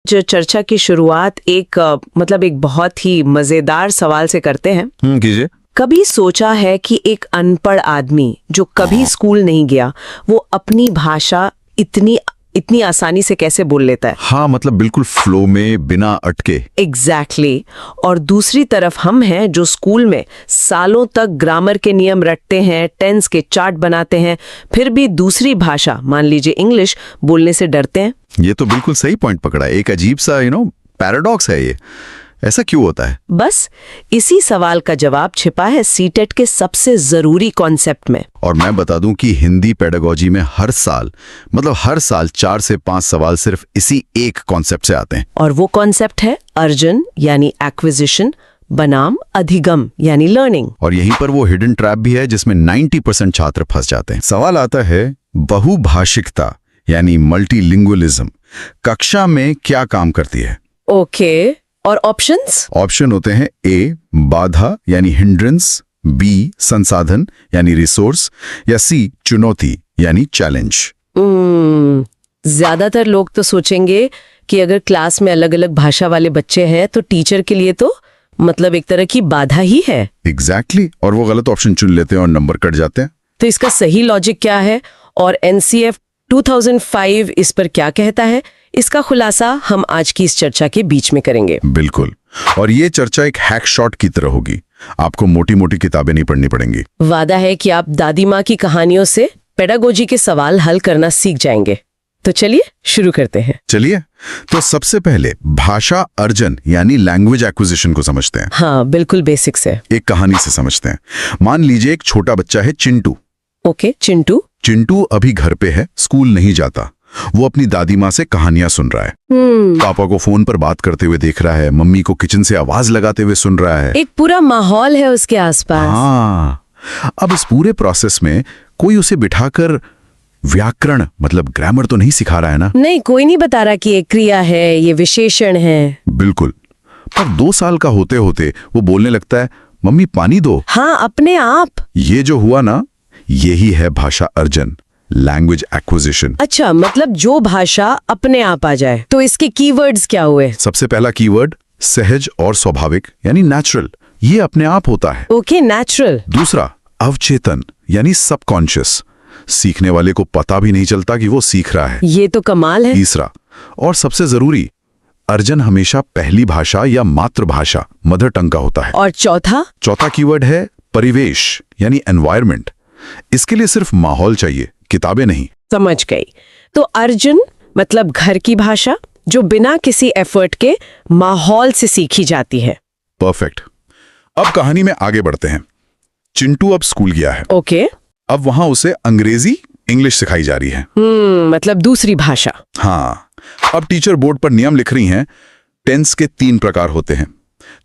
आज चर्चा की शुरुआत एक एक बहुत ही मजेदार सवाल से करते हैं। कीजिए। कभी सोचा है कि एक अनपढ़ आदमी जो कभी स्कूल नहीं गया वो अपनी भाषा इतनी आसानी से कैसे बोल लेता है? हाँ, मतलब बिल्कुल फ्लो में, बिना अटके। एग्जैक्टली। और दूसरी तरफ हम हैं जो स्कूल में सालों तक ग्रामर के नियम रटते हैं, टेंस के चार्ट बनाते हैं, फिर भी दूसरी भाषा, मान लीजिए इंग्लिश, बोलने से डरते हैं। ये तो बिल्कुल सही पॉइंट पकड़ा है। एक अजीब सा पैराडॉक्स है ये। ऐसा क्यों होता है? बस इसी सवाल का जवाब छिपा है सीटेट के सबसे जरूरी कॉन्सेप्ट में। और मैं बता दूं कि हिंदी पेडागोजी में हर साल 4 से 5 सवाल सिर्फ इसी एक कॉन्सेप्ट से आते हैं। और वो कॉन्सेप्ट है अर्जन यानी एक्विजिशन बनाम अधिगम यानी लर्निंग। और यहीं पर वो हिडन ट्रैप भी है जिसमें 90% छात्र फंस जाते हैं। सवाल आता है बहुभाषिकता यानी मल्टीलिंगुअलिज्म कक्षा में क्या काम करती है? ओके, और ऑप्शंस? ऑप्शन होते हैं ए बाधा यानी हिंड्रेंस, बी संसाधन यानी रिसोर्स, या सी चुनौती यानी चैलेंज। ज्यादातर लोग तो सोचेंगे कि अगर क्लास में अलग अलग भाषा वाले बच्चे हैं तो टीचर के लिए तो एक तरह की बाधा ही है। एग्जैक्टली। और वो गलत ऑप्शन चुन लेते हैं और नंबर कट जाते हैं। तो इसका सही लॉजिक क्या है और एनसीएफ 2005 इस पर क्या कहता है, इसका खुलासा हम आज की इस चर्चा के बीच में करेंगे। बिल्कुल। और ये चर्चा एक हैक शॉट की तरह होगी। आपको मोटी मोटी किताबें नहीं पढ़नी पड़ेंगी। वादा है कि आप दादी माँ की कहानियों से पेडागोजी के सवाल हल करना सीख जाएंगे। तो चलिए शुरू करते हैं। चलिए, तो सबसे पहले भाषा अर्जन यानी लैंग्वेज एक्विजिशन को समझते हैं। हाँ, बिल्कुल बेसिक से। एक कहानी से समझते हैं। मान लीजिए एक छोटा बच्चा है चिंटू। ओके, चिंटू। चिंटू अभी घर पे है, स्कूल नहीं जाता। वो अपनी दादी माँ से कहानियां सुन रहा है। पापा को फोन पर बात करते हुए देख रहा है, मम्मी को किचन से आवाज लगाते हुए सुन रहा है। एक पूरा माहौल है उसके आसपास। हाँ। अब इस पूरे प्रोसेस में कोई उसे बिठाकर व्याकरण ग्रामर तो नहीं सिखा रहा है ना? नहीं, कोई नहीं बता रहा कि ये क्रिया है, ये विशेषण है। बिल्कुल। पर 2 साल का होते होते वो बोलने लगता है, मम्मी पानी दो। हाँ, अपने आप। ये जो हुआ ना, यही है भाषा अर्जन, लैंग्वेज एक्विजिशन। अच्छा, जो भाषा अपने आप आ जाए। तो इसके कीवर्ड्स क्या हुए? सबसे पहला कीवर्ड सहज और स्वाभाविक यानी नेचुरल, ये अपने आप होता है। Okay, natural. दूसरा अवचेतन यानी सबकॉन्शियस, सीखने वाले को पता भी नहीं चलता कि वो सीख रहा है। ये तो कमाल है। तीसरा और सबसे जरूरी, अर्जन हमेशा पहली भाषा या मातृभाषा मदर टंग का होता है। और चौथा कीवर्ड है परिवेश यानी एनवायरमेंट। इसके लिए सिर्फ माहौल चाहिए, किताबें नहीं। समझ गई। तो अर्जन घर की भाषा जो बिना किसी एफर्ट के माहौल से सीखी जाती है। परफेक्ट। अब कहानी में आगे बढ़ते हैं। चिंटू अब स्कूल गया है। ओके। अब वहां उसे अंग्रेजी इंग्लिश सिखाई जा रही है। दूसरी भाषा। हाँ। अब टीचर बोर्ड पर नियम लिख रही हैं। टेंस के 3 प्रकार होते हैं।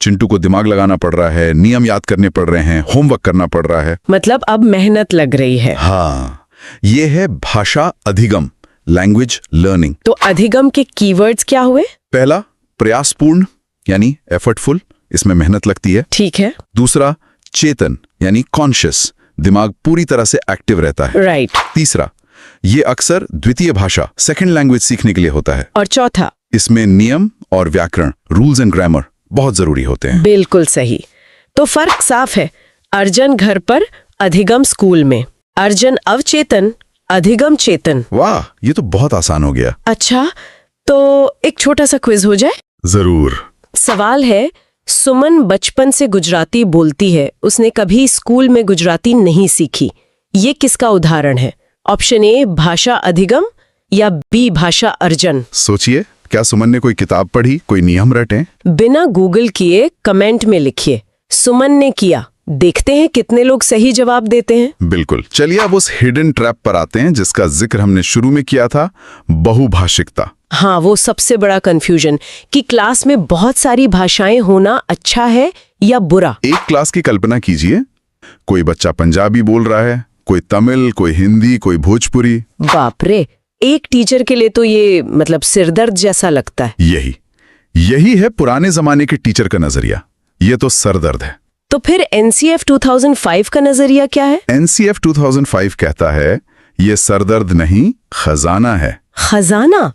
चिंटू को दिमाग लगाना पड़ रहा है, नियम याद करने पड़ रहे हैं, होमवर्क करना पड़ रहा है। अब मेहनत लग रही है। हाँ, ये है भाषा अधिगम, लैंग्वेज लर्निंग। तो अधिगम के कीवर्ड्स क्या हुए? पहला प्रयासपूर्ण यानी एफर्टफुल, इसमें मेहनत लगती है। ठीक है। दूसरा चेतन यानी कॉन्शियस, दिमाग पूरी तरह से एक्टिव रहता है। राइट। तीसरा, ये अक्सर द्वितीय भाषा सेकंड लैंग्वेज सीखने के लिए होता है। और चौथा, इसमें नियम और व्याकरण रूल्स एंड ग्रामर बहुत जरूरी होते हैं। बिल्कुल सही। तो फर्क साफ है, अर्जन घर पर, अधिगम स्कूल में। अर्जन अवचेतन, अधिगम चेतन। वाह, ये तो बहुत आसान हो गया। अच्छा, तो एक छोटा सा क्विज हो जाए? जरूर। सवाल है, सुमन बचपन से गुजराती बोलती है, उसने कभी स्कूल में गुजराती नहीं सीखी, ये किसका उदाहरण है? ऑप्शन ए भाषा अधिगम या बी भाषा अर्जन। सोचिए, क्या सुमन ने कोई किताब पढ़ी, कोई नियम रटे? बिना गूगल किए कमेंट में लिखिए, सुमन ने किया। देखते हैं कितने लोग सही जवाब देते हैं। बिल्कुल। चलिए अब उस हिडन ट्रैप पर आते हैं जिसका जिक्र हमने शुरू में किया था, बहुभाषिकता। हाँ, वो सबसे बड़ा कंफ्यूजन कि क्लास में बहुत सारी भाषाएं होना अच्छा है या बुरा। एक क्लास की कल्पना कीजिए, कोई बच्चा पंजाबी बोल रहा है, कोई तमिल, कोई हिंदी, कोई भोजपुरी। बाप रे, एक टीचर के लिए तो ये सिरदर्द जैसा लगता है। यही है पुराने जमाने के टीचर का नजरिया। ये तो सरदर्द है। तो फिर एनसीएफ 2005 का नजरिया क्या है? एनसीएफ 2005 कहता है, ये सरदर्द नहीं, खजाना है। खजाना?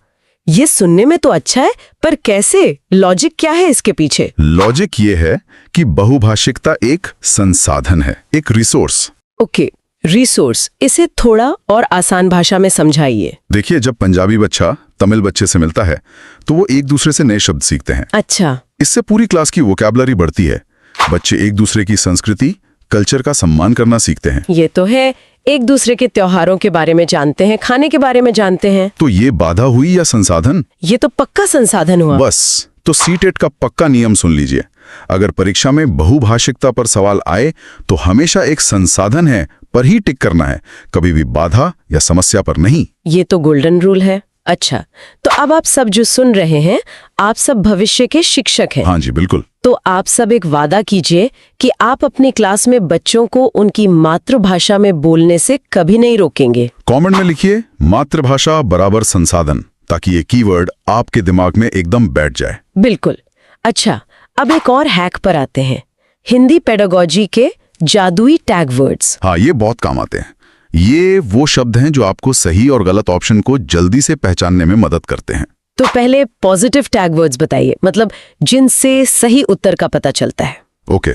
ये सुनने में तो अच्छा है, पर कैसे? लॉजिक क्या है इसके पीछे? लॉजिक ये है कि बहुभाषिकता एक संसाधन है, एक रिसोर्स। ओके, रिसोर्स, इसे थोड़ा और आसान भाषा में समझाइए। देखिए, जब पंजाबी बच्चा तमिल बच्चे से मिलता है तो वो एक दूसरे से नए शब्द सीखते हैं। अच्छा। इससे पूरी क्लास की वोकैबुलरी बढ़ती है। बच्चे एक दूसरे की संस्कृति, कल्चर का सम्मान करना सीखते हैं। ये तो है, एक दूसरे के त्योहारों के बारे में जानते हैं, खाने के बारे में जानते हैं। तो ये बाधा हुई या संसाधन? ये तो पक्का संसाधन हुआ। बस, तो सीटेट का पक्का नियम सुन लीजिए। अगर परीक्षा में बहुभाषिकता पर सवाल आए तो हमेशा एक संसाधन है पर ही टिक करना है, कभी भी बाधा या समस्या पर नहीं। ये तो गोल्डन रूल है। अच्छा, तो अब आप सब जो सुन रहे हैं, आप सब भविष्य के शिक्षक हैं। हाँ जी, बिल्कुल। तो आप सब एक वादा कीजिए कि आप अपनी क्लास में बच्चों को उनकी मातृभाषा में बोलने से कभी नहीं रोकेंगे। कमेंट में लिखिए मातृभाषा बराबर संसाधन, ताकि ये कीवर्ड आपके दिमाग में एकदम बैठ जाए। बिल्कुल। अच्छा, अब एक और हैक पर आते हैं, हिंदी पेडागोजी के जादुई टैग वर्ड्स। हाँ, ये बहुत काम आते हैं। ये वो शब्द हैं जो आपको सही और गलत ऑप्शन को जल्दी से पहचानने में मदद करते हैं। तो पहले पॉजिटिव टैग वर्ड्स बताइए, मतलब जिनसे सही उत्तर का पता चलता है। ओके,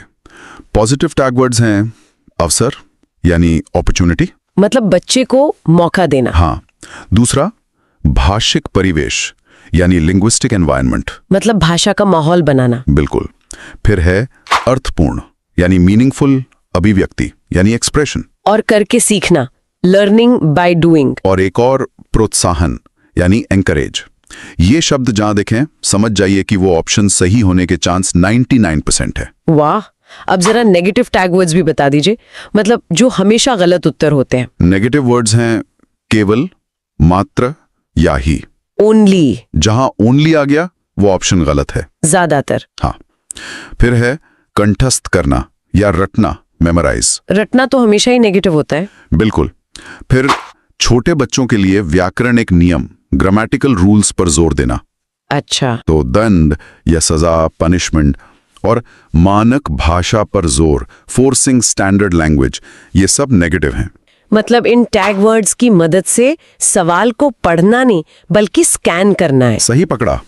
पॉजिटिव टैग वर्ड्स हैं अवसर यानी अपॉर्चुनिटी, मतलब बच्चे को मौका देना। हाँ। दूसरा, भाषिक परिवेश यानी लिंग्विस्टिक एनवायरनमेंट, मतलब भाषा का माहौल बनाना। बिल्कुल। फिर है अर्थपूर्ण यानी मीनिंगफुल अभिव्यक्ति यानी एक्सप्रेशन। और करके सीखना, लर्निंग बाय डूइंग। और एक और, प्रोत्साहन यानी एनकरेज। ये शब्द जहां देखें समझ जाइए कि वो ऑप्शन सही होने के चांस 99% है। वाह, अब जरा नेगेटिव टैग वर्ड्स भी बता दीजिए, मतलब जो हमेशा गलत उत्तर होते हैं। नेगेटिव वर्ड्स हैं केवल, मात्र या ही। ओनली। जहां ओनली आ गया वो ऑप्शन गलत है। ज्यादातर। हाँ। फिर है कंठस्थ करना या रटना, मेमोराइज। रटना तो हमेशा ही नेगेटिव होता है। बिल्कुल। फिर छोटे बच्चों के लिए व्याकरण एक नियम, ग्रामेटिकल रूल्स पर जोर देना। अच्छा। तो दंड या सजा, पनिशमेंट। और मानक भाषा पर जोर, फोर्सिंग स्टैंडर्ड लैंग्वेज, ये सब नेगेटिव हैं। मतलब इन टैग वर्ड्स की मदद से सवाल को पढ़ना नहीं बल्कि स्कैन करना है। सही पकड़ा।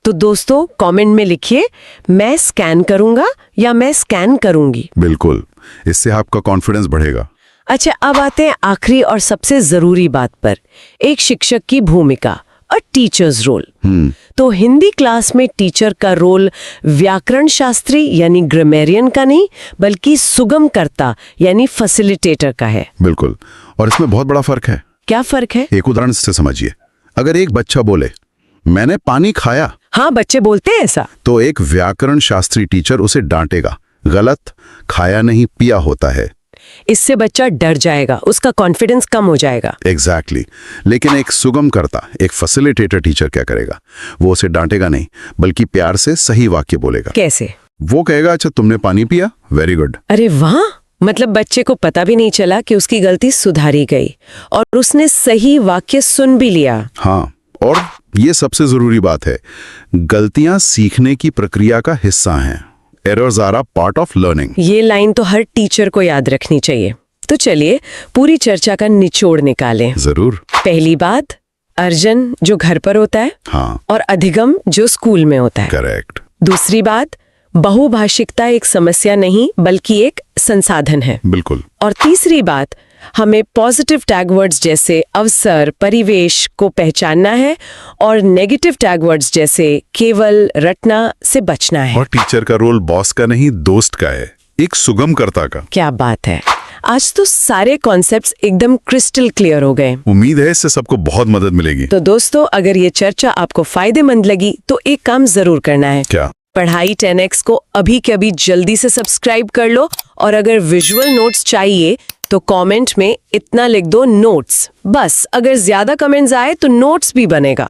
तो दोस्तों, कमेंट में लिखिए, मैं स्कैन करूंगा या मैं स्कैन करूंगी। बिल्कुल, इससे आपका कॉन्फिडेंस बढ़ेगा। अच्छा, अब आते हैं आखिरी और सबसे जरूरी बात पर, एक शिक्षक की भूमिका, अ टीचर्स रोल। तो हिंदी क्लास में टीचर का रोल व्याकरण शास्त्री यानी ग्रामेरियन का नहीं, बल्कि सुगमकर्ता यानी फैसिलिटेटर का है। बिल्कुल, और इसमें बहुत बड़ा फर्क है। क्या फर्क है? एक उदाहरण से समझिए। अगर एक बच्चा बोले मैंने पानी खाया, हाँ, बच्चे बोलते हैं ऐसा, तो एक व्याकरण शास्त्री टीचर उसे डांटेगा, गलत, खाया नहीं पिया होता है। इससे बच्चा डर जाएगा, उसका कॉन्फिडेंस कम हो जाएगा। एग्जैक्टली। लेकिन एक सुगमकर्ता, एक फैसिलिटेटर टीचर क्या करेगा? वो उसे डांटेगा नहीं, बल्कि प्यार से सही वाक्य बोलेगा। कैसे? वो कहेगा अच्छा तुमने पानी पिया, वेरी गुड। अरे वाह, मतलब बच्चे को पता भी नहीं चला कि उसकी गलती सुधारी गई और उसने सही वाक्य सुन भी लिया। हाँ, और ये सबसे जरूरी बात है, गलतियां सीखने की प्रक्रिया का हिस्सा हैं। Errors are a part of learning. ये लाइन तो हर टीचर को याद रखनी चाहिए। तो चलिए पूरी चर्चा का निचोड़ निकालें। जरूर। पहली बात, अर्जन जो घर पर होता है, हाँ, और अधिगम जो स्कूल में होता है। करेक्ट। दूसरी बात, बहुभाषिकता एक समस्या नहीं बल्कि एक संसाधन है। बिल्कुल। और तीसरी बात, हमें पॉजिटिव टैग वर्ड्स जैसे अवसर, परिवेश को पहचानना है और नेगेटिव टैग वर्ड्स जैसे केवल, रटना से बचना है। और टीचर का रोल बॉस का नहीं, दोस्त का है, एक सुगमकर्ता का। क्या बात है, आज तो सारे कॉन्सेप्ट्स एकदम क्रिस्टल क्लियर हो गए। उम्मीद है इससे सबको बहुत मदद मिलेगी। तो दोस्तों, अगर ये चर्चा आपको फायदेमंद लगी तो एक काम जरूर करना है। क्या? पढ़ाई 10x को अभी के अभी जल्दी से सब्सक्राइब कर लो, और अगर विजुअल नोट्स चाहिए तो कमेंट में इतना लिख दो, नोट्स। बस, अगर ज्यादा कमेंट्स आए तो नोट्स भी बनेगा।